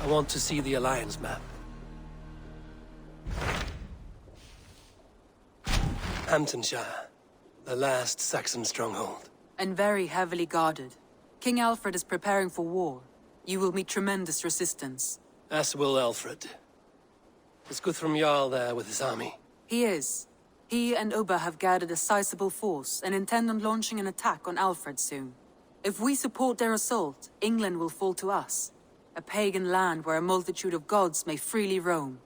I want to see the Alliance map. Hamptonshire, the last Saxon stronghold. And very heavily guarded. King Alfred is preparing for war. You will meet tremendous resistance. As will Alfred. Is Guthrum Jarl there with his army? He is. He and Ubba have gathered a sizable force and intend on launching an attack on Alfred soon. If we support their assault, England will fall to us. A pagan land where a multitude of gods may freely roam.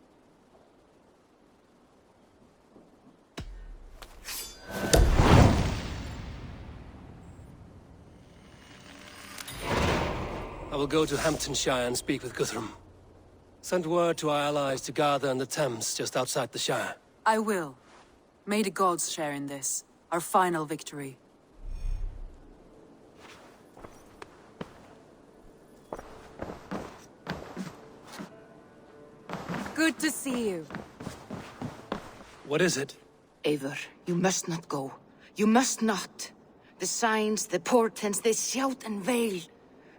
I will go to Hamptonshire and speak with Guthrum. Send word to our allies to gather in the Thames just outside the Shire. I will. May the gods share in this, our final victory. Good to see you. What is it? Eivor, you must not go. You must not. The signs, the portents, they shout and wail.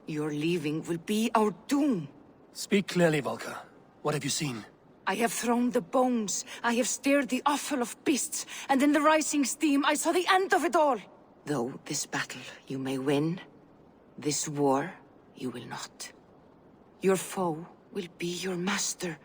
Your leaving will be our doom. Speak clearly, Volker. What have you seen? I have thrown the bones. I have stirred the offal of beasts. And in the rising steam, I saw the end of it all. Though this battle you may win, this war you will not. Your foe will be your master.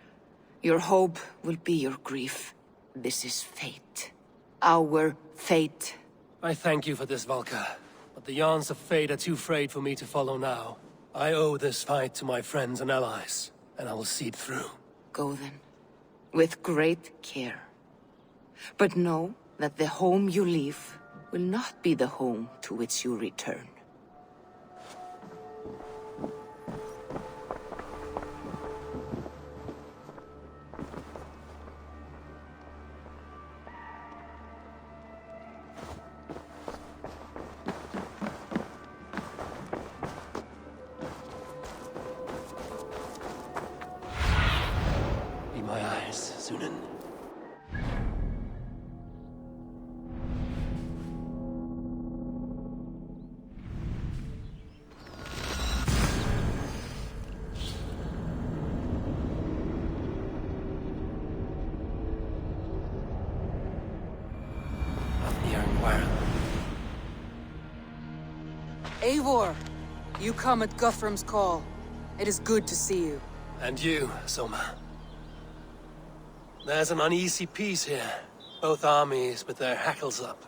Your hope will be your grief. This is fate. Our fate. I thank you for this, Volker. But the yarns of fate are too frayed for me to follow now. I owe this fight to my friends and allies, and I will see it through. Go then, with great care. But know that the home you leave will not be the home to which you return. Be my eyes, Sunan. Eivor, you come at Guthrum's call. It is good to see you. And you, Soma. There's an uneasy peace here. Both armies with their hackles up.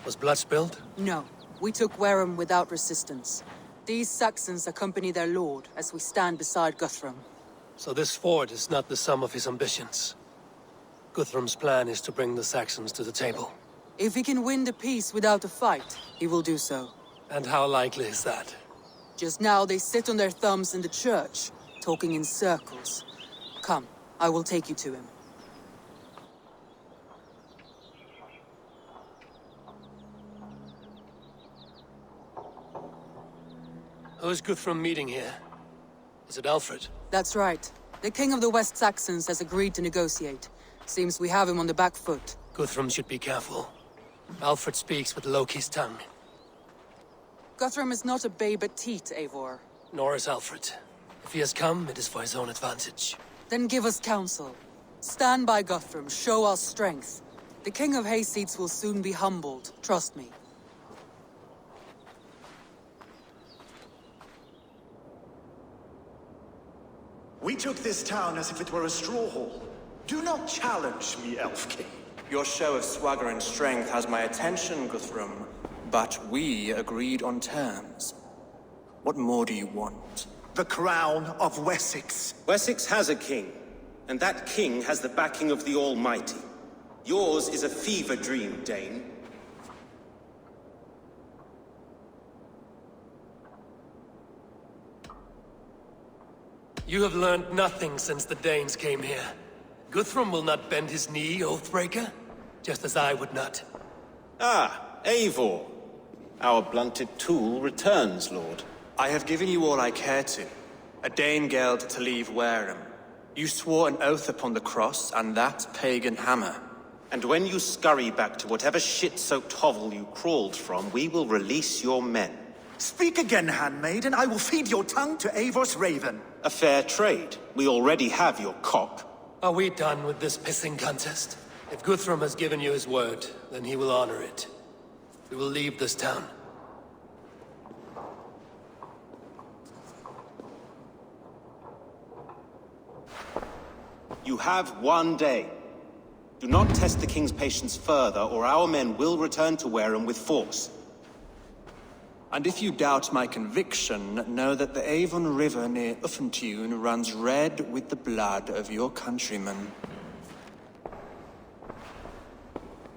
Was blood spilled? No, we took Wareham without resistance. These Saxons accompany their lord as we stand beside Guthrum. So this fort is not the sum of his ambitions. Guthrum's plan is to bring the Saxons to the table. If he can win the peace without a fight, he will do so. And how likely is that? Just now they sit on their thumbs in the church, talking in circles. Come, I will take you to him. Who is Guthrum meeting here? Is it Alfred? That's right. The king of the West Saxons has agreed to negotiate. Seems we have him on the back foot. Guthrum should be careful. Alfred speaks with Loki's tongue. Guthrum is not a babe at teat, Eivor. Nor is Alfred. If he has come, it is for his own advantage. Then give us counsel. Stand by Guthrum, show our strength. The King of Hayseeds will soon be humbled, trust me. We took this town as if it were a straw hall. Do not challenge me, Elf King. Your show of swagger and strength has my attention, Guthrum. But we agreed on terms. What more do you want? The crown of Wessex. Wessex has a king, and that king has the backing of the Almighty. Yours is a fever dream, Dane. You have learned nothing since the Danes came here. Guthrum will not bend his knee, Oathbreaker, just as I would not. Ah, Eivor. Our blunted tool returns, Lord. I have given you all I care to. A Danegeld to leave Wareham. You swore an oath upon the cross, and that pagan hammer. And when you scurry back to whatever shit-soaked hovel you crawled from, we will release your men. Speak again, handmaid, and I will feed your tongue to Eivor's raven. A fair trade. We already have your cock. Are we done with this pissing contest? If Guthrum has given you his word, then he will honor it. We will leave this town. You have 1 day. Do not test the king's patience further, or our men will return to Wareham with force. And if you doubt my conviction, know that the Avon River near Uffentune runs red with the blood of your countrymen.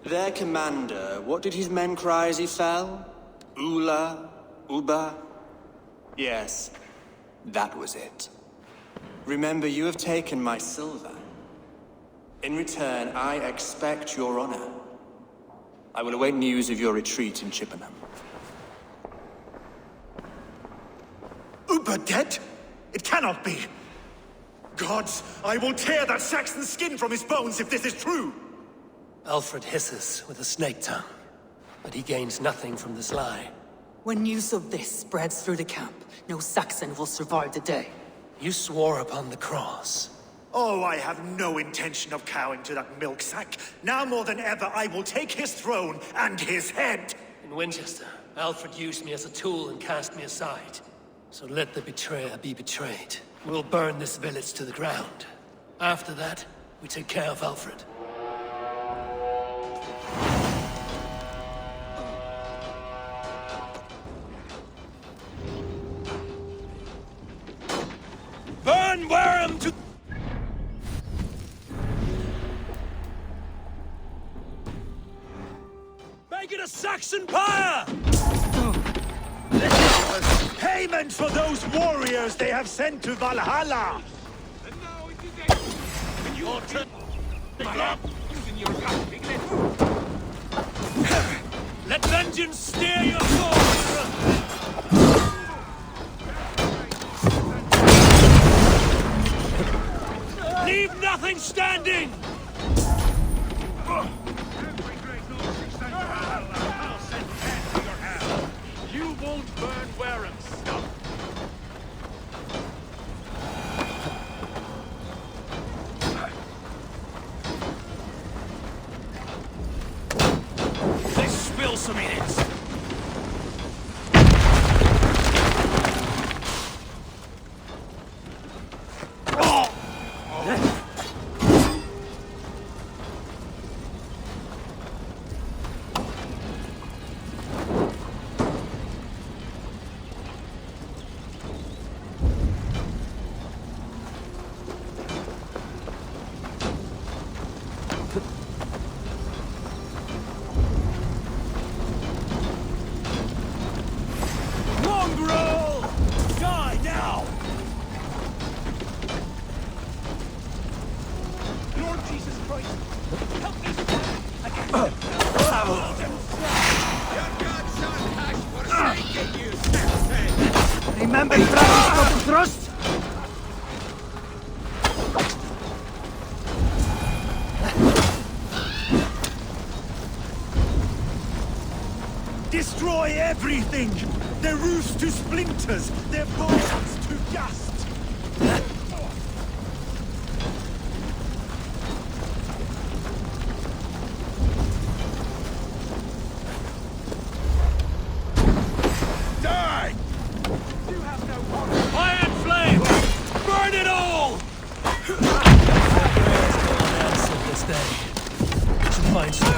Their commander, what did his men cry as he fell? Ula? Uba? Yes, that was it. Remember, you have taken my silver. In return, I expect your honor. I will await news of your retreat in Chippenham. Uber dead? It cannot be. Gods, I will tear that Saxon's skin from his bones if this is true! Alfred hisses with a snake tongue, but he gains nothing from this lie. When news of this spreads through the camp, no Saxon will survive the day. You swore upon the cross. Oh, I have no intention of cowing to that milk sack. Now more than ever, I will take his throne and his head! In Winchester, Alfred used me as a tool and cast me aside. So let the betrayer be betrayed. We'll burn this village to the ground. After that, we take care of Alfred. Burn Wareham to... Make it a Saxon pyre! Payment for those warriors they have sent to Valhalla! Let vengeance steer your course! Leave nothing standing! You won't burn Wareham, scum! Let's spill some in it! Mongrel! Die now! Lord Jesus Christ! Help me! Remember Francis Trust? Destroy everything! Their roofs to splinters, their bones to dust! Die! Iron flame! Burn it all! This day. We should find some.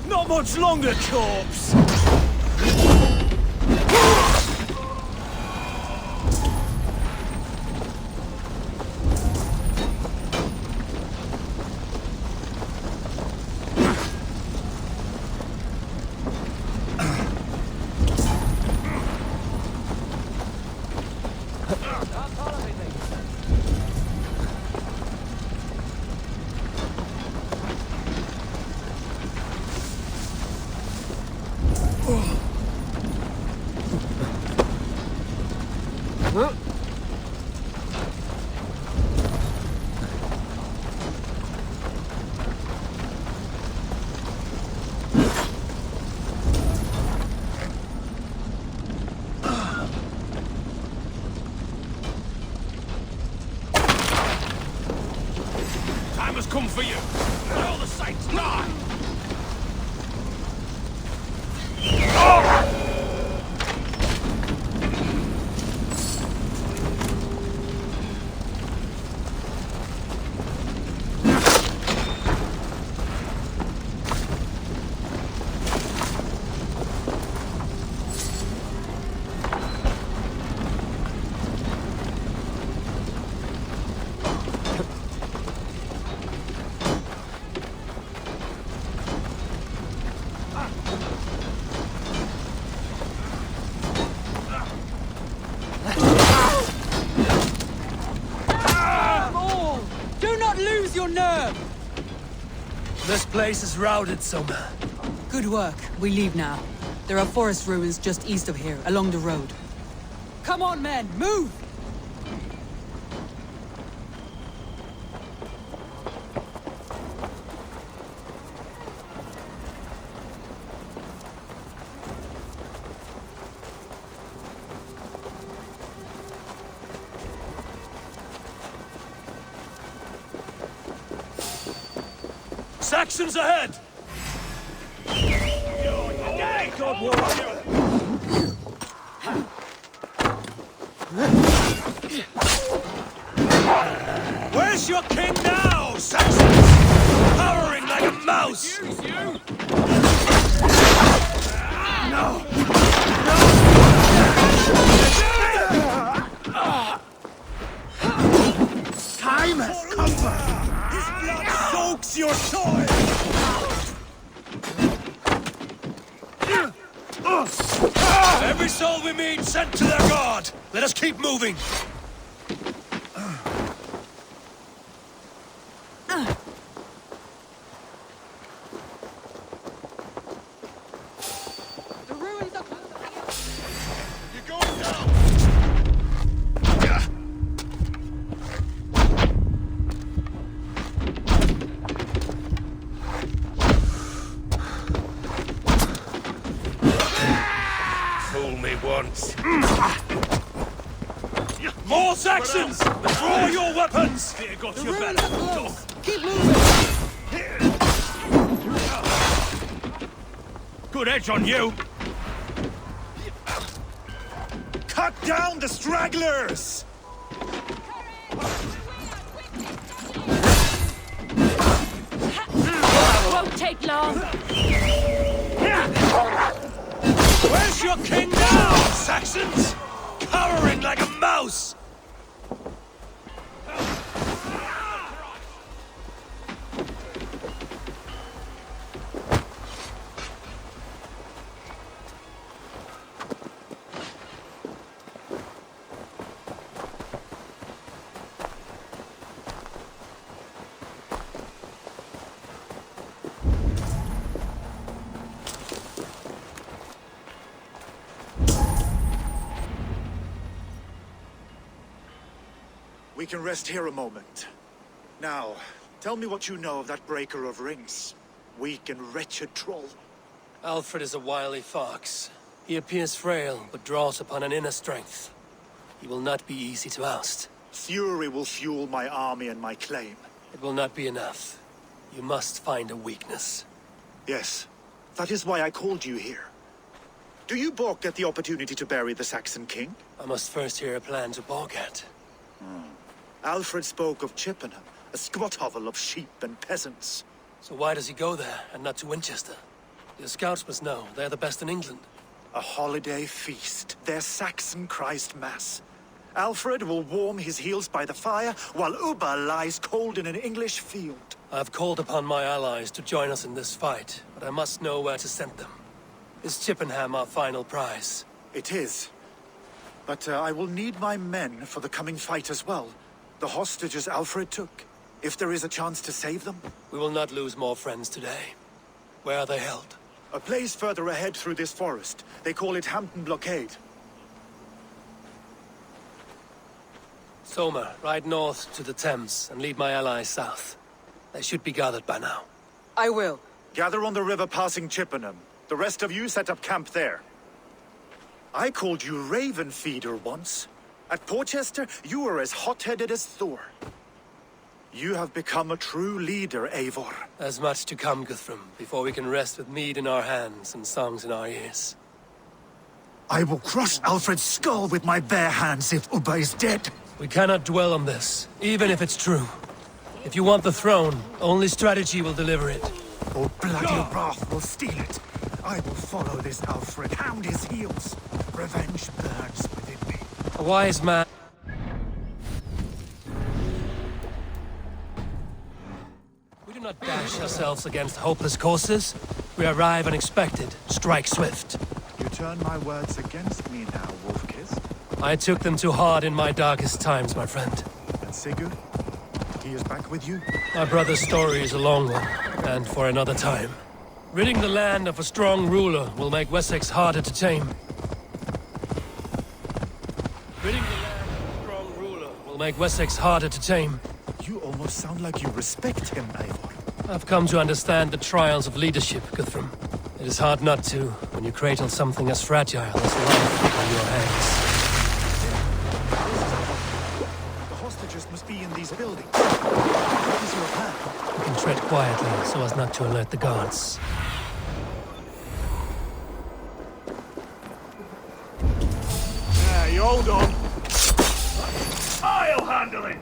Not much longer, corpse! This place is routed, Soma. Good work. We leave now. There are forest ruins just east of here, along the road. Come on, men! Move! Saxons ahead! God, warrior! Where's your king now, Saxons? Cowering like a mouse! No! Time has come for his blood soaks your soil! Every soul we meet sent to their god! Let us keep moving! The ruins are... You're going down! Fool me once. More Saxons! Draw your weapons! Here got The your ruins belly. are close! Keep moving! Good edge on you! Cut down the stragglers! Won't take long. Where's your king now, Saxons? Cowering like a mouse! We can rest here a moment. Now, tell me what you know of that breaker of rings. Weak and wretched troll. Alfred is a wily fox. He appears frail, but draws upon an inner strength. He will not be easy to oust. Fury will fuel my army and my claim. It will not be enough. You must find a weakness. Yes, that is why I called you here. Do you balk at the opportunity to bury the Saxon king? I must first hear a plan to balk at. Alfred spoke of Chippenham, a squat hovel of sheep and peasants. So why does he go there, and not to Winchester? Your scouts must know. They're the best in England. A holiday feast, their Saxon Christ Mass. Alfred will warm his heels by the fire, while Ubba lies cold in an English field. I've called upon my allies to join us in this fight, but I must know where to send them. Is Chippenham our final prize? It is. But I will need my men for the coming fight as well. The hostages Alfred took. If there is a chance to save them. We will not lose more friends today. Where are they held? A place further ahead through this forest. They call it Hampton Blockade. Soma, ride north to the Thames and lead my allies south. They should be gathered by now. I will. Gather on the river passing Chippenham. The rest of you set up camp there. I called you Raven Feeder once. At Porchester, you were as hot-headed as Thor. You have become a true leader, Eivor. There's much to come, Guthrum, before we can rest with mead in our hands and songs in our ears. I will crush Alfred's skull with my bare hands if Ubba is dead. We cannot dwell on this, even if it's true. If you want the throne, only strategy will deliver it. Or bloody wrath will steal it. I will follow this Alfred, hound his heels. Revenge burns within me. A wise man... We do not dash ourselves against hopeless courses. We arrive unexpected, strike swift. You turn my words against me now, Wolf-Kissed. I took them too hard in my darkest times, my friend. And Sigurd? He he is back with you? My brother's story is a long one, and for another time. Ridding the land of a strong ruler will make Wessex harder to tame. Ridding the land of a strong ruler will make Wessex harder to tame. You almost sound like you respect him, Eivor. I've come to understand the trials of leadership, Guthrum. It is hard not to, when you cradle something as fragile as life in your hands. The hostages must be in these buildings. What is your plan? You can tread quietly so as not to alert the guards. Yeah, you hold on. I'll handle it!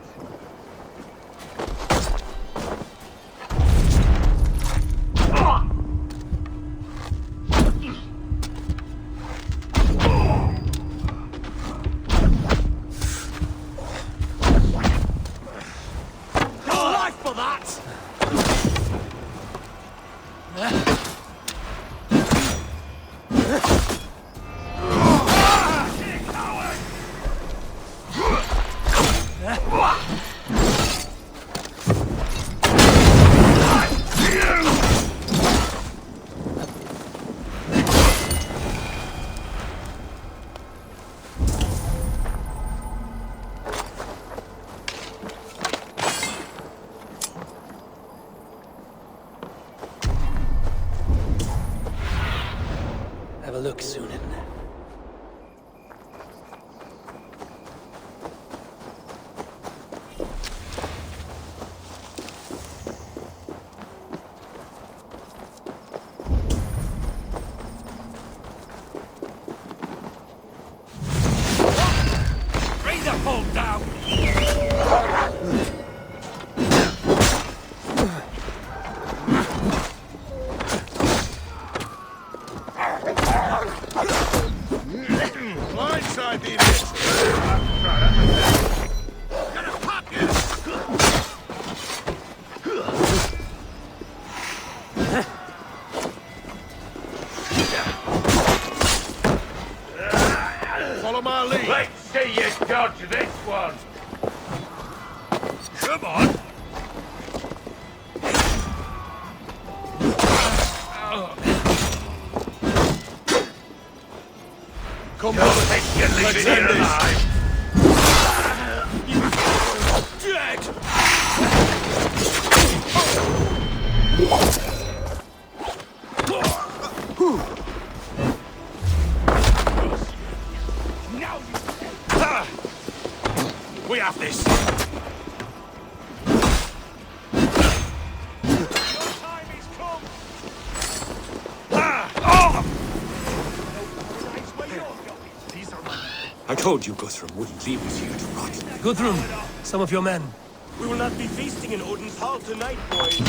Have a look, Sunan. Bring the pole down! Blindside the idiot! Gonna pop you! Follow my lead! Let's see you dodge this one! Come on! Come on! Let's end this! Dead! Now we have this! Your time is come! These are my... I told you Guthrum wouldn't leave us here to rot. Guthrum, some of your men. We will not be feasting in Odin's hall tonight, boys.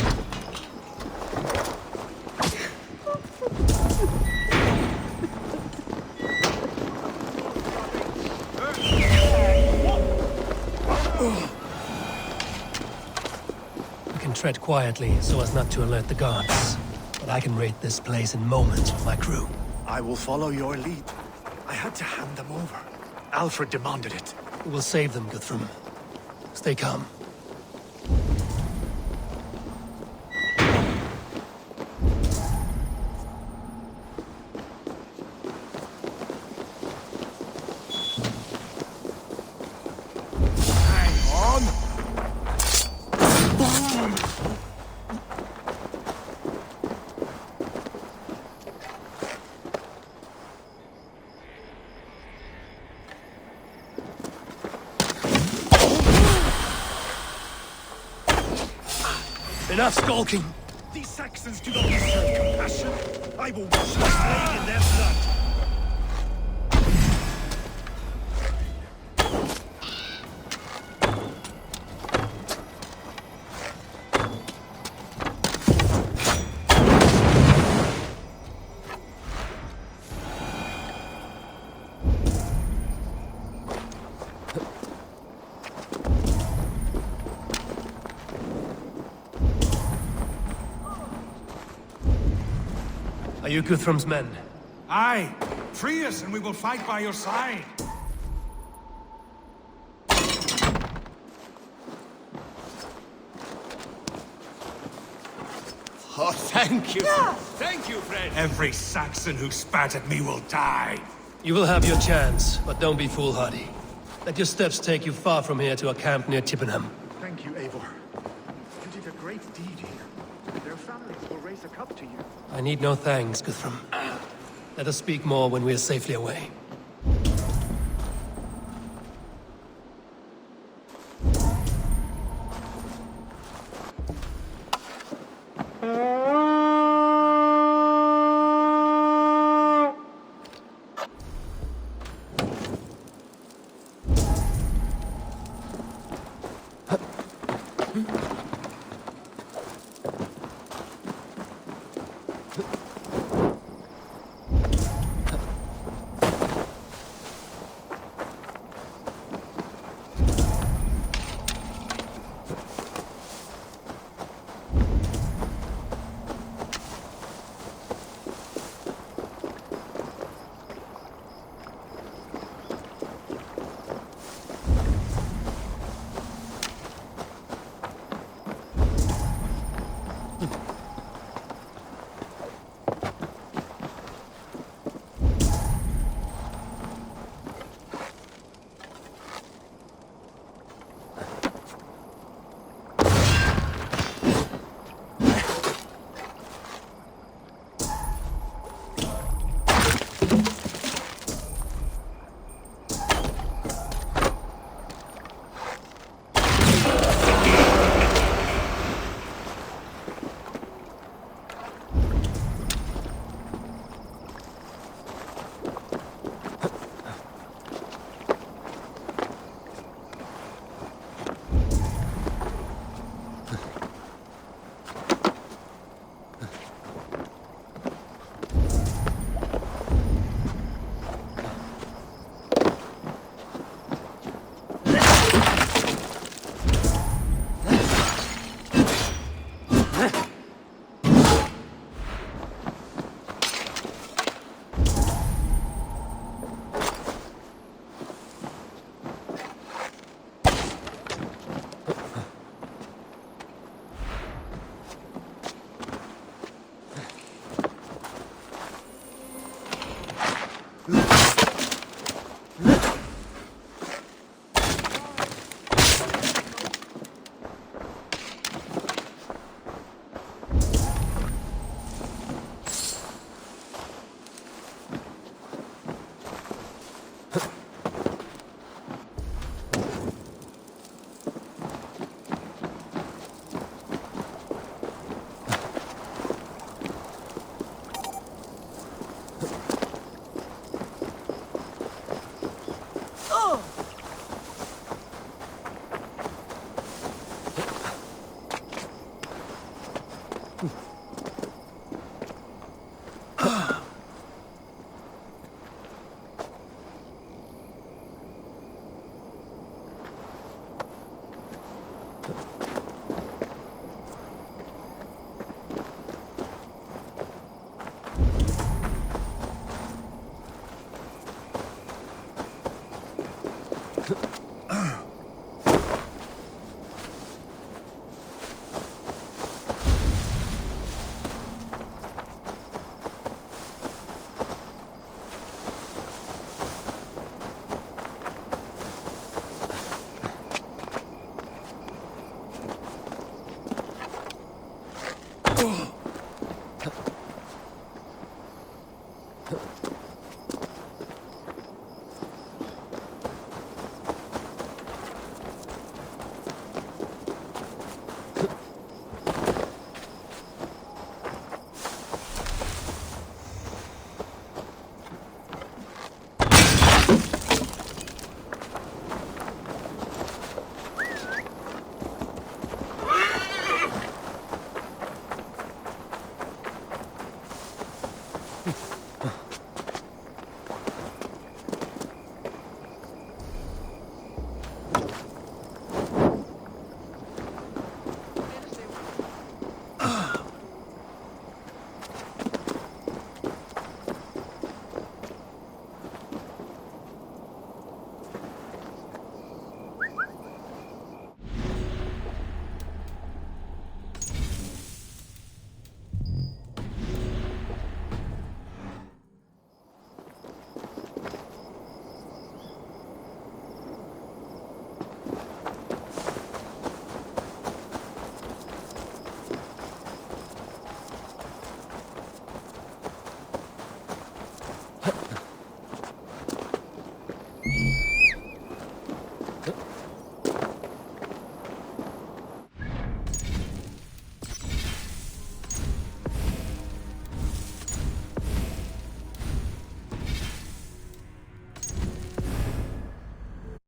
You can tread quietly so as not to alert the guards. But I can raid this place in moments with my crew. I will follow your lead. I had to hand them over. Alfred demanded it. We will save them, Guthrum. Stay calm. Enough skulking! These Saxons do not deserve compassion. I will wash the slain in their blood. Are you Guthrum's men? Aye. Free us and we will fight by your side. Thank you. Thank you, friend. Every Saxon who spat at me will die. You will have your chance, but don't be foolhardy. Let your steps take you far from here to a camp near Chippenham. Thank you, Eivor. You did a great deed here. Their families will raise a cup to you. I need no thanks, Guthrum. Let us speak more when we are safely away.